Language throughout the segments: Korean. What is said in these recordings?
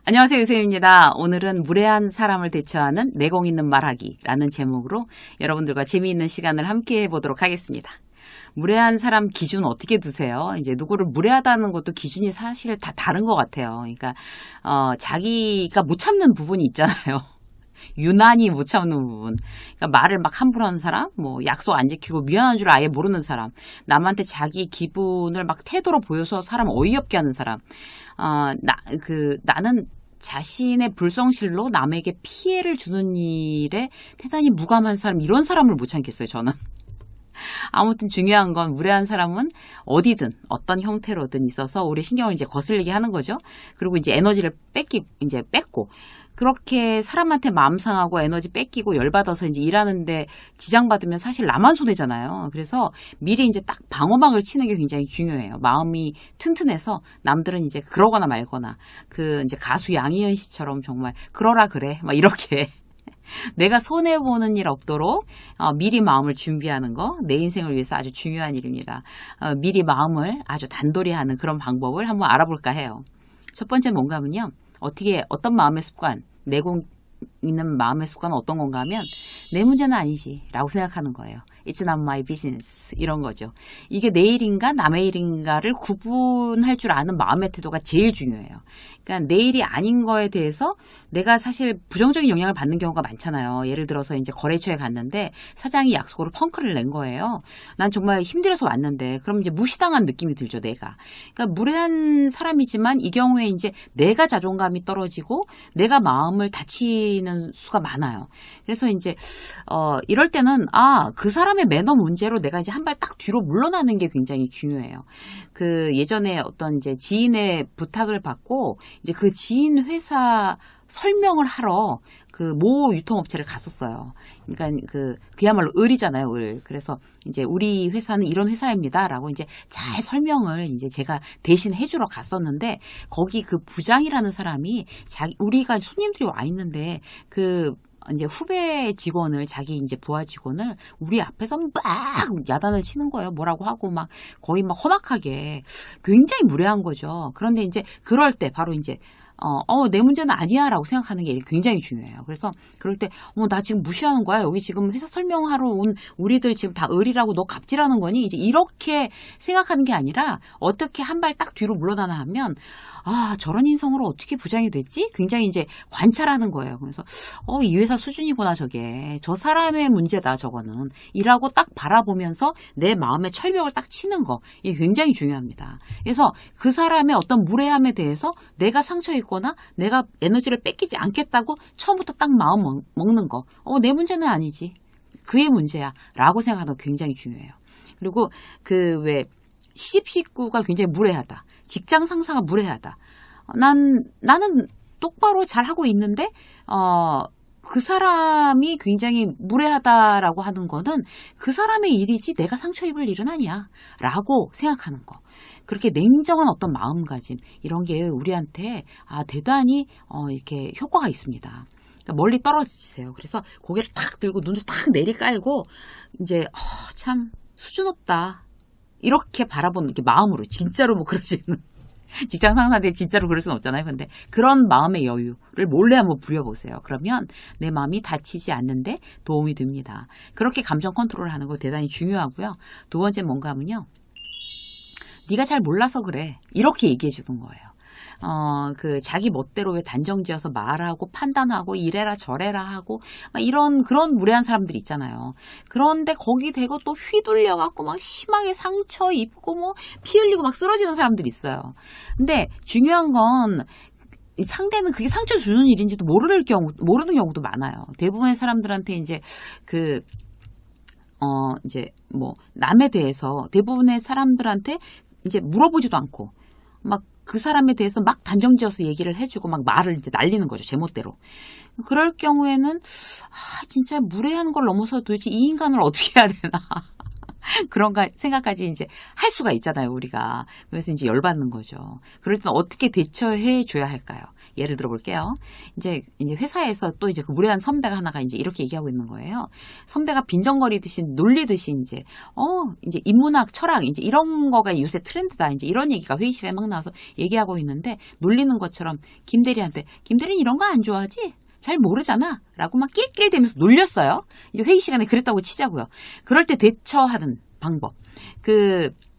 안녕하세요, 유쌤입니다. 오늘은 무례한 사람을 대처하는 내공 있는 말하기라는 제목으로 여러분들과 재미있는 시간을 함께 해보도록 하겠습니다. 무례한 사람 기준 어떻게 두세요? 이제 누구를 무례하다는 것도 기준이 사실 다 다른 것 같아요. 그러니까 자기가 못 참는 부분이 있잖아요. 유난히 못 참는 부분. 그러니까 말을 막 함부로 하는 사람, 뭐 약속 안 지키고 미안한 줄 아예 모르는 사람, 남한테 자기 기분을 막 태도로 보여서 사람 어이없게 하는 사람. 나는 자신의 불성실로 남에게 피해를 주는 일에 대단히 무감한 사람, 이런 사람을 못 참겠어요, 저는. 아무튼 중요한 건 무례한 사람은 어디든 어떤 형태로든 있어서 우리 신경을 이제 거슬리게 하는 거죠. 그리고 이제 에너지를 뺏고 그렇게 사람한테 마음 상하고 에너지 뺏기고 열받아서 이제 일하는데 지장받으면 사실 나만 손해잖아요. 그래서 미리 이제 딱 방어막을 치는 게 굉장히 중요해요. 마음이 튼튼해서 남들은 이제 그러거나 말거나 이제 가수 양희은 씨처럼 정말 그러라 그래 막 이렇게 내가 손해보는 일 없도록 미리 마음을 준비하는 거 내 인생을 위해서 아주 중요한 일입니다. 미리 마음을 아주 단돌이 하는 그런 방법을 한번 알아볼까 해요. 첫 번째 뭔가 하면요. 어떤 마음의 습관, 내공 있는 마음의 습관은 어떤 건가 하면 내 문제는 아니지 라고 생각하는 거예요. It's not my business 이런 거죠. 이게 내 일인가 남의 일인가를 구분할 줄 아는 마음의 태도가 제일 중요해요. 그러니까 내 일이 아닌 거에 대해서 내가 사실 부정적인 영향을 받는 경우가 많잖아요. 예를 들어서 이제 거래처에 갔는데 사장이 약속으로 펑크를 낸 거예요. 난 정말 힘들어서 왔는데 그럼 이제 무시당한 느낌이 들죠, 내가. 그러니까 무례한 사람이지만 이 경우에 이제 내가 자존감이 떨어지고 내가 마음을 다치는 수가 많아요. 그래서 이제 이럴 때는 그 사람의 매너 문제로 내가 이제 한 발 딱 뒤로 물러나는 게 굉장히 중요해요. 예전에 어떤 이제 지인의 부탁을 받고 이제 그 지인 회사 설명을 하러 모 유통업체를 갔었어요. 그러니까 그야말로 을이잖아요, 을. 그래서 이제 우리 회사는 이런 회사입니다라고 이제 잘 설명을 이제 제가 대신 해주러 갔었는데 거기 부장이라는 사람이 우리가 손님들이 와 있는데 이제 후배 직원을 자기 이제 부하 직원을 우리 앞에서 막 야단을 치는 거예요. 뭐라고 하고 막 거의 막 험악하게 굉장히 무례한 거죠. 그런데 이제 그럴 때 바로 이제 내 문제는 아니야 라고 생각하는 게 굉장히 중요해요. 그래서 그럴 때 나 지금 무시하는 거야. 여기 지금 회사 설명하러 온 우리들 지금 다 을이라고 너 갑질하는 거니? 이제 이렇게 생각하는 게 아니라 어떻게 한 발 딱 뒤로 물러나나 하면 저런 인성으로 어떻게 부장이 됐지? 굉장히 이제 관찰하는 거예요. 그래서 이 회사 수준이구나 저게. 저 사람의 문제다 저거는. 이라고 딱 바라보면서 내 마음의 철벽을 딱 치는 거. 이게 굉장히 중요합니다. 그래서 그 사람의 어떤 무례함에 대해서 내가 상처 있거나 내가 에너지를 뺏기지 않겠다고 처음부터 딱 마음 먹는 거. 내 문제는 아니지. 그의 문제야. 라고 생각하는 거 굉장히 중요해요. 그리고 시집 식구가 굉장히 무례하다. 직장 상사가 무례하다. 나는 똑바로 잘하고 있는데, 그 사람이 굉장히 무례하다라고 하는 거는 그 사람의 일이지 내가 상처 입을 일은 아니야. 라고 생각하는 거. 그렇게 냉정한 어떤 마음가짐, 이런 게 우리한테 대단히 이렇게 효과가 있습니다. 그러니까 멀리 떨어지세요. 그래서 고개를 탁 들고 눈을 탁 내리깔고 이제 참 수준 없다. 이렇게 바라보는 게 마음으로 진짜로 뭐 그러지는 직장 상사한테 진짜로 그럴 수는 없잖아요. 근데 그런 마음의 여유를 몰래 한번 부려보세요. 그러면 내 마음이 다치지 않는데 도움이 됩니다. 그렇게 감정 컨트롤하는 거 대단히 중요하고요. 두 번째 뭔가 하면요. 네가 잘 몰라서 그래. 이렇게 얘기해 주는 거예요. 자기 멋대로 왜 단정지어서 말하고 판단하고 이래라 저래라 하고 막 그런 무례한 사람들이 있잖아요. 그런데 거기 대고 또 휘둘려갖고 막 심하게 상처 입고 뭐 피 흘리고 막 쓰러지는 사람들이 있어요. 근데 중요한 건 상대는 그게 상처 주는 일인지도 모르는 경우도 많아요. 대부분의 사람들한테 이제 이제 뭐 남에 대해서 대부분의 사람들한테 이제 물어보지도 않고 막 그 사람에 대해서 막 단정지어서 얘기를 해주고 막 말을 이제 날리는 거죠. 제멋대로. 그럴 경우에는 진짜 무례한 걸 넘어서 도대체 이 인간을 어떻게 해야 되나. 그런가 생각까지 이제 할 수가 있잖아요, 우리가. 그래서 이제 열받는 거죠. 그럴 때는 어떻게 대처해 줘야 할까요? 예를 들어볼게요. 이제 회사에서 또 이제 그 무례한 선배가 하나가 이제 이렇게 얘기하고 있는 거예요. 선배가 빈정거리듯이 놀리듯이 이제 인문학, 철학, 이제 이런 거가 요새 트렌드다. 이제 이런 얘기가 회의 시간에 막 나와서 얘기하고 있는데 놀리는 것처럼 김대리한테 김대리는 이런 거 안 좋아하지? 잘 모르잖아. 라고 막 낄낄대면서 놀렸어요. 이제 회의 시간에 그랬다고 치자고요. 그럴 때 대처하는 방법.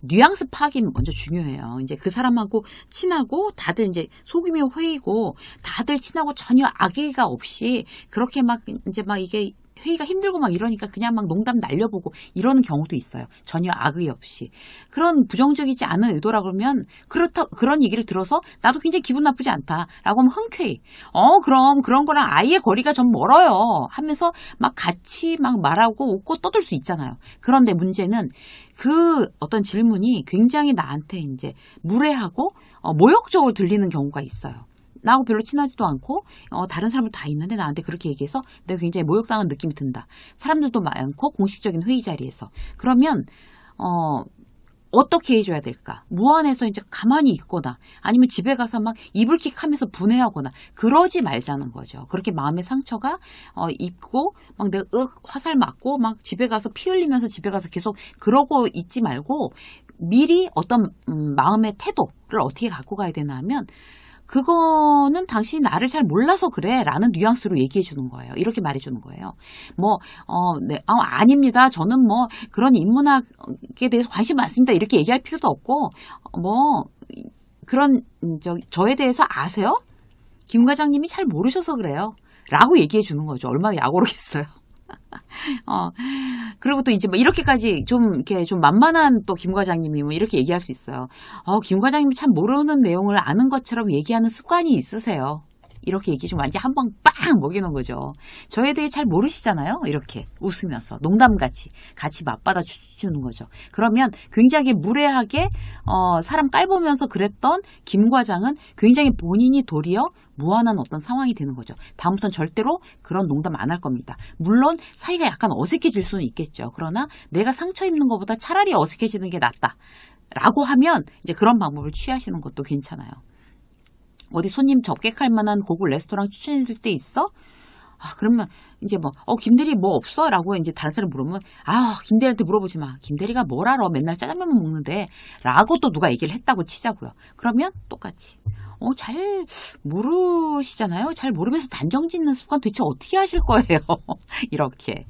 뉘앙스 파악이 먼저 중요해요. 이제 그 사람하고 친하고 다들 이제 소규모 회의고 다들 친하고 전혀 악의가 없이 그렇게 막 이제 막 이게 회의가 힘들고 막 이러니까 그냥 막 농담 날려보고 이러는 경우도 있어요. 전혀 악의 없이. 그런 부정적이지 않은 의도라 그러면 그런 얘기를 들어서 나도 굉장히 기분 나쁘지 않다라고 하면 흔쾌히 그럼 그런 거랑 아예 거리가 좀 멀어요 하면서 막 같이 막 말하고 웃고 떠들 수 있잖아요. 그런데 문제는 그 어떤 질문이 굉장히 나한테 이제 무례하고 모욕적으로 들리는 경우가 있어요. 나하고 별로 친하지도 않고 다른 사람들 다 있는데 나한테 그렇게 얘기해서 내가 굉장히 모욕당한 느낌이 든다. 사람들도 많고 공식적인 회의 자리에서. 그러면 어떻게 해줘야 될까? 무안해서 이제 가만히 있거나 아니면 집에 가서 막 이불킥 하면서 분해하거나 그러지 말자는 거죠. 그렇게 마음의 상처가 있고 막 내가 화살 맞고 막 집에 가서 피 흘리면서 집에 가서 계속 그러고 있지 말고 미리 어떤 마음의 태도를 어떻게 갖고 가야 되나 하면 그거는 당신이 나를 잘 몰라서 그래 라는 뉘앙스로 얘기해 주는 거예요. 이렇게 말해 주는 거예요. 네, 아닙니다. 저는 뭐 그런 인문학에 대해서 관심 많습니다. 이렇게 얘기할 필요도 없고 그런 저에 대해서 아세요? 김 과장님이 잘 모르셔서 그래요. 라고 얘기해 주는 거죠. 얼마나 약오르겠어요. 그리고 또 이제 뭐 이렇게까지 이렇게 좀 만만한 또 김 과장님이 뭐 이렇게 얘기할 수 있어요. 김 과장님이 참 모르는 내용을 아는 것처럼 얘기하는 습관이 있으세요. 이렇게 얘기 좀 완전 한 방 빵 먹이는 거죠. 저에 대해 잘 모르시잖아요. 이렇게 웃으면서 농담같이 같이 맞받아 주는 거죠. 그러면 굉장히 무례하게 사람 깔보면서 그랬던 김 과장은 굉장히 본인이 도리어 무한한 어떤 상황이 되는 거죠. 다음부터는 절대로 그런 농담 안 할 겁니다. 물론 사이가 약간 어색해질 수는 있겠죠. 그러나 내가 상처 입는 것보다 차라리 어색해지는 게 낫다. 라고 하면 이제 그런 방법을 취하시는 것도 괜찮아요. 어디 손님 접객할 만한 고급 레스토랑 추천해 줄 때 있어? 그러면 이제 김대리 뭐 없어? 라고 이제 다른 사람 물으면 김대리한테 물어보지 마. 김대리가 뭘 알아? 맨날 짜장면만 먹는데. 라고 또 누가 얘기를 했다고 치자고요. 그러면 똑같이. 잘 모르시잖아요. 잘 모르면서 단정 짓는 습관 도대체 어떻게 하실 거예요? 이렇게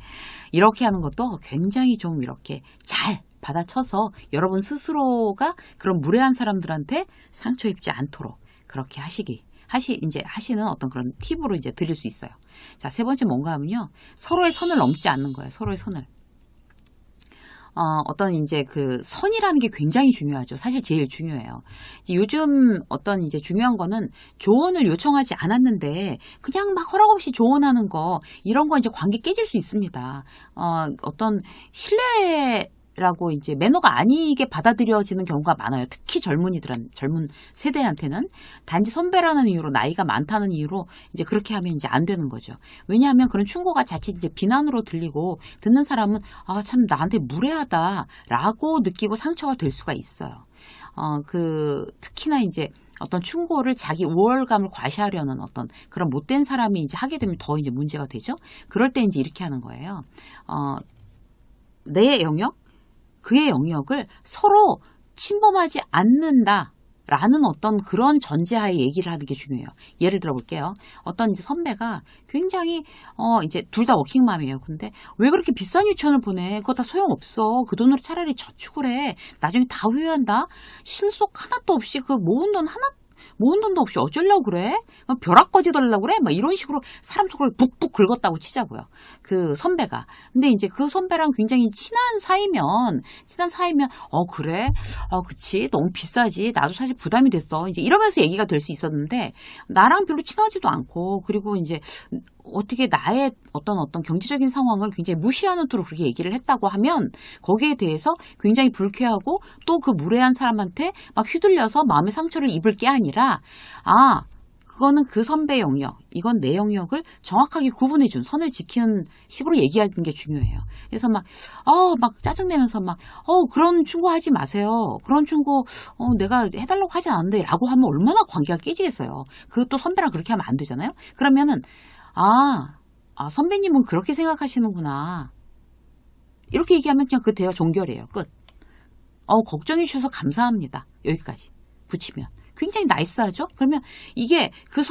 하는 것도 굉장히 좀 이렇게 잘 받아쳐서 여러분 스스로가 그런 무례한 사람들한테 상처 입지 않도록 그렇게 하시는 어떤 그런 팁으로 이제 드릴 수 있어요. 자, 세 번째 뭔가 하면요. 서로의 선을 넘지 않는 거예요. 서로의 선을. 어떤 이제 그 선이라는 게 굉장히 중요하죠. 사실 제일 중요해요. 이제 요즘 어떤 이제 중요한 거는 조언을 요청하지 않았는데 그냥 막 허락 없이 조언하는 거 이런 거 이제 관계 깨질 수 있습니다. 어떤 신뢰라고 이제 매너가 아니게 받아들여지는 경우가 많아요. 특히 젊은 세대한테는 단지 선배라는 이유로 나이가 많다는 이유로 이제 그렇게 하면 이제 안 되는 거죠. 왜냐하면 그런 충고가 자칫 이제 비난으로 들리고 듣는 사람은 참 나한테 무례하다라고 느끼고 상처가 될 수가 있어요. 특히나 이제 어떤 충고를 자기 우월감을 과시하려는 어떤 그런 못된 사람이 이제 하게 되면 더 이제 문제가 되죠. 그럴 때 이제 이렇게 하는 거예요. 내 영역, 그의 영역을 서로 침범하지 않는다라는 어떤 그런 전제하에 얘기를 하는 게 중요해요. 예를 들어 볼게요. 어떤 이제 선배가 굉장히 이제 둘 다 워킹맘이에요. 근데 왜 그렇게 비싼 유치원을 보내? 그거 다 소용없어. 그 돈으로 차라리 저축을 해. 나중에 다 후회한다. 실속 하나도 없이 그 모은 돈도 없이 어쩌려고 그래? 벼락거지 돌려고 그래? 막 이런 식으로 사람 속을 북북 긁었다고 치자고요. 그 선배가. 근데 이제 그 선배랑 굉장히 친한 사이면, 그래? 그치. 너무 비싸지. 나도 사실 부담이 됐어. 이제 이러면서 얘기가 될 수 있었는데, 나랑 별로 친하지도 않고, 그리고 이제, 어떻게 나의 어떤 경제적인 상황을 굉장히 무시하는 투로 그렇게 얘기를 했다고 하면 거기에 대해서 굉장히 불쾌하고 또 그 무례한 사람한테 막 휘둘려서 마음의 상처를 입을 게 아니라 그거는 그 선배의 영역, 이건 내 영역을 정확하게 구분해준 선을 지키는 식으로 얘기하는 게 중요해요. 그래서 막 짜증내면서 그런 충고하지 마세요. 그런 충고, 내가 해달라고 하지 않았는데 라고 하면 얼마나 관계가 깨지겠어요. 그리고 또 선배랑 그렇게 하면 안 되잖아요. 그러면은, 선배님은 그렇게 생각하시는구나. 이렇게 얘기하면 그냥 그 대화 종결이에요. 끝. 걱정해 주셔서 감사합니다. 여기까지 붙이면 굉장히 나이스하죠? 그러면 이게 그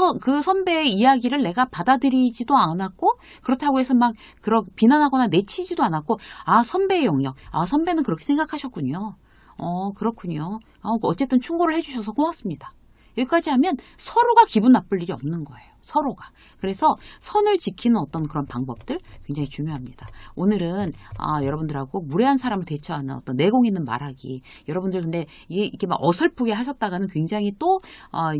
선배의 이야기를 내가 받아들이지도 않았고, 그렇다고 해서 비난하거나 내치지도 않았고, 선배의 영역, 선배는 그렇게 생각하셨군요. 그렇군요. 어쨌든 충고를 해주셔서 고맙습니다. 여기까지 하면 서로가 기분 나쁠 일이 없는 거예요. 서로가. 그래서 선을 지키는 어떤 그런 방법들 굉장히 중요합니다. 오늘은 여러분들하고 무례한 사람을 대처하는 어떤 내공 있는 말하기. 여러분들 근데 이게 막 어설프게 하셨다가는 굉장히 또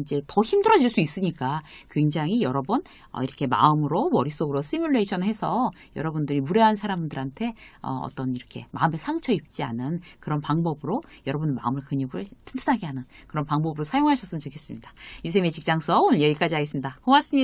이제 더 힘들어질 수 있으니까 굉장히 여러 번 이렇게 마음으로 머릿속으로 시뮬레이션 해서 여러분들이 무례한 사람들한테 어떤 이렇게 마음에 상처 입지 않은 그런 방법으로 여러분의 마음을 근육을 튼튼하게 하는 그런 방법으로 사용하셨으면 좋겠습니다. 유쌤의 직장 수업 오늘 여기까지 하겠습니다. 고맙습니다.